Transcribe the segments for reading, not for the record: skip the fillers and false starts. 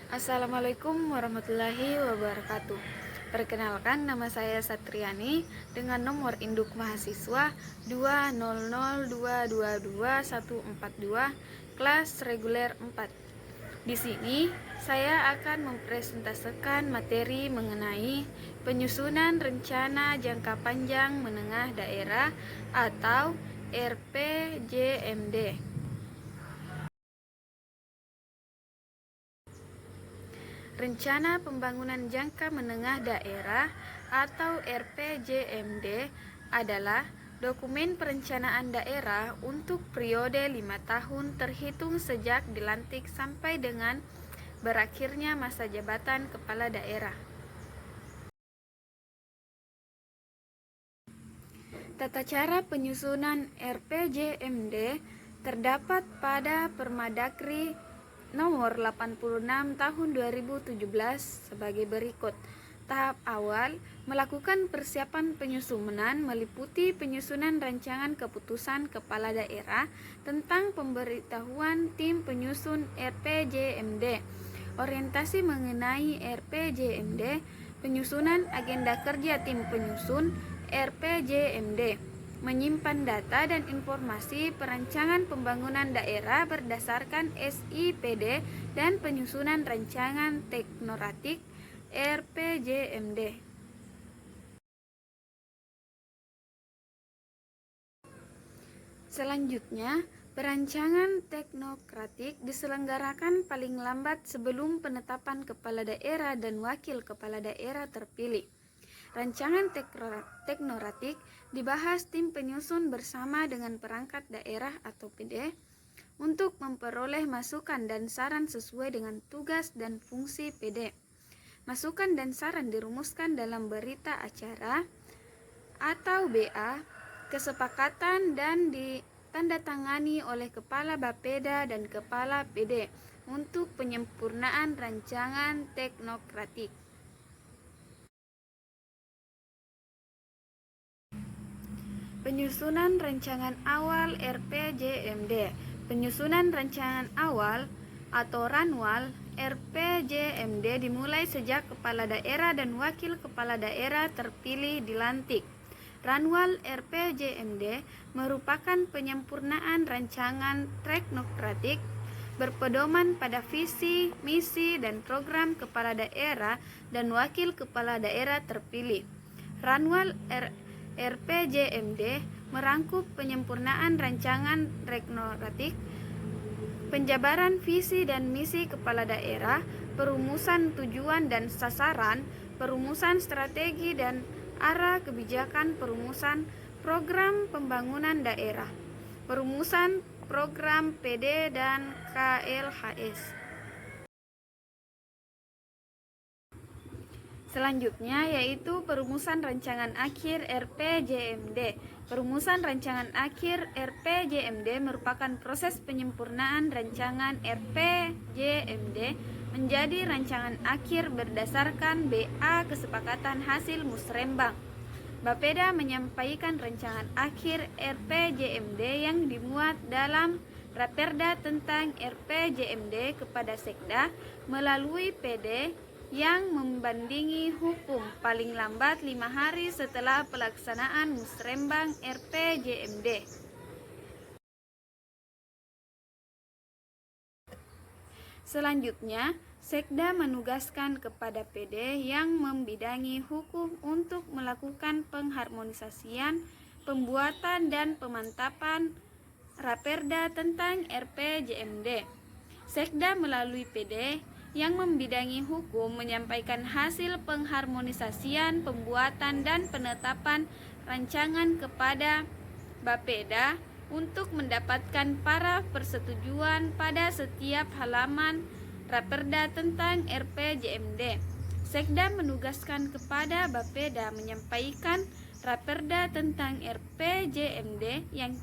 Assalamualaikum warahmatullahi wabarakatuh. Perkenalkan, nama saya Satriani dengan nomor induk mahasiswa 200222142 kelas reguler 4. Di sini saya akan mempresentasikan materi mengenai penyusunan rencana jangka panjang menengah daerah atau RPJMD. Rencana Pembangunan Jangka Menengah Daerah atau RPJMD adalah dokumen perencanaan daerah untuk periode 5 tahun terhitung sejak dilantik sampai dengan berakhirnya masa jabatan kepala daerah. Tata cara penyusunan RPJMD terdapat pada Permendagri nomor 86 tahun 2017 sebagai berikut. Tahap awal, melakukan persiapan penyusunan meliputi penyusunan rancangan keputusan kepala daerah tentang pemberitahuan tim penyusun RPJMD, orientasi mengenai RPJMD, penyusunan agenda kerja tim penyusun RPJMD, menyimpan data dan informasi perancangan pembangunan daerah berdasarkan SIPD dan penyusunan rancangan teknoratik RPJMD. Selanjutnya, perancangan teknokratik diselenggarakan paling lambat sebelum penetapan kepala daerah dan wakil kepala daerah terpilih. Rancangan teknoratik dibahas tim penyusun bersama dengan perangkat daerah atau PD untuk memperoleh masukan dan saran sesuai dengan tugas dan fungsi PD. Masukan dan saran dirumuskan dalam berita acara atau BA, kesepakatan dan ditandatangani oleh Kepala Bapeda dan Kepala PD untuk penyempurnaan rancangan teknokratik. Penyusunan rancangan awal RPJMD. Penyusunan rancangan awal atau ranwal RPJMD dimulai sejak kepala daerah dan wakil kepala daerah terpilih dilantik. Ranwal RPJMD merupakan penyempurnaan rancangan teknokratik berpedoman pada visi, misi, dan program kepala daerah dan wakil kepala daerah terpilih. Ranwal RPJMD merangkup penyempurnaan rancangan teknokratik, penjabaran visi dan misi kepala daerah, perumusan tujuan dan sasaran, perumusan strategi dan arah kebijakan, perumusan program pembangunan daerah, perumusan program PD dan KLHS. Selanjutnya yaitu perumusan rancangan akhir RPJMD. Perumusan rancangan akhir RPJMD merupakan proses penyempurnaan rancangan RPJMD menjadi rancangan akhir berdasarkan BA kesepakatan hasil musrembang. Bapeda menyampaikan rancangan akhir RPJMD yang dimuat dalam Raperda tentang RPJMD kepada Sekda melalui PD yang membandingi hukum paling lambat 5 hari setelah pelaksanaan musrembang RPJMD. Selanjutnya, Sekda menugaskan kepada PD yang membidangi hukum untuk melakukan pengharmonisasian, pembuatan dan pemantapan Raperda tentang RPJMD. Sekda melalui PD yang membidangi hukum menyampaikan hasil pengharmonisasian, pembuatan dan penetapan rancangan kepada Bapeda untuk mendapatkan para persetujuan pada setiap halaman Raperda tentang RPJMD. Sekda menugaskan kepada Bapeda menyampaikan Raperda tentang RPJMD yang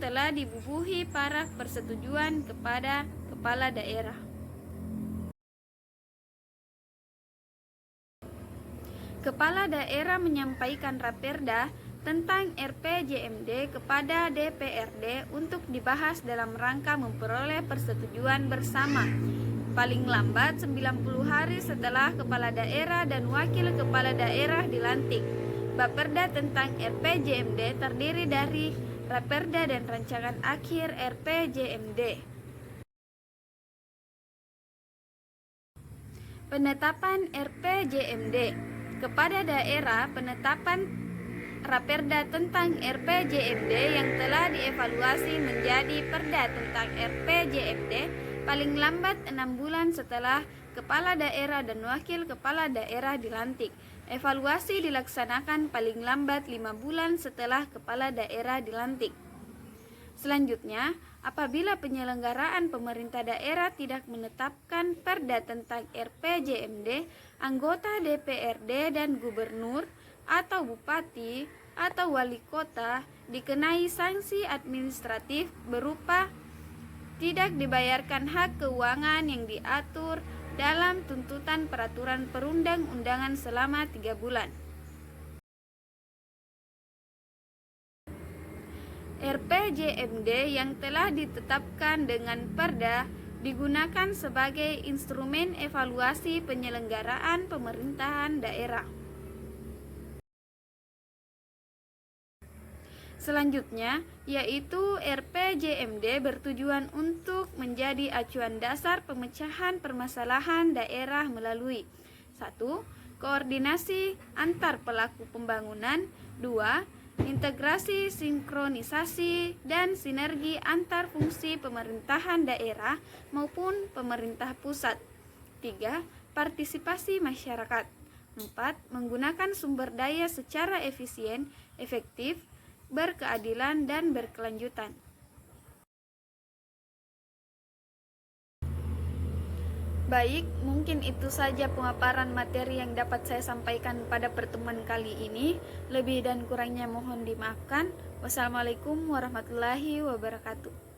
telah dibubuhi para persetujuan kepada kepala daerah. Kepala daerah menyampaikan Raperda tentang RPJMD kepada DPRD untuk dibahas dalam rangka memperoleh persetujuan bersama paling lambat 90 hari setelah kepala daerah dan wakil kepala daerah dilantik. Baperda tentang RPJMD terdiri dari Raperda dan rancangan akhir RPJMD. Penetapan RPJMD kepada daerah. Penetapan Raperda tentang RPJMD yang telah dievaluasi menjadi Perda tentang RPJMD paling lambat 6 bulan setelah kepala daerah dan wakil kepala daerah dilantik. Evaluasi dilaksanakan paling lambat 5 bulan setelah kepala daerah dilantik. Selanjutnya, apabila penyelenggaraan pemerintah daerah tidak menetapkan Perda tentang RPJMD, anggota DPRD dan gubernur atau bupati atau wali kota dikenai sanksi administratif berupa tidak dibayarkan hak keuangan yang diatur dalam tuntutan peraturan perundang-undangan selama 3 bulan. RPJMD yang telah ditetapkan dengan Perda digunakan sebagai instrumen evaluasi penyelenggaraan pemerintahan daerah. Selanjutnya, yaitu RPJMD bertujuan untuk menjadi acuan dasar pemecahan permasalahan daerah melalui 1. Koordinasi antar pelaku pembangunan. 2. Integrasi, sinkronisasi, dan sinergi antar fungsi pemerintahan daerah maupun pemerintah pusat. 3. Partisipasi masyarakat. 4. Menggunakan sumber daya secara efisien, efektif, berkeadilan, dan berkelanjutan. Baik, mungkin itu saja pemaparan materi yang dapat saya sampaikan pada pertemuan kali ini. Lebih dan kurangnya mohon dimaafkan. Wassalamualaikum warahmatullahi wabarakatuh.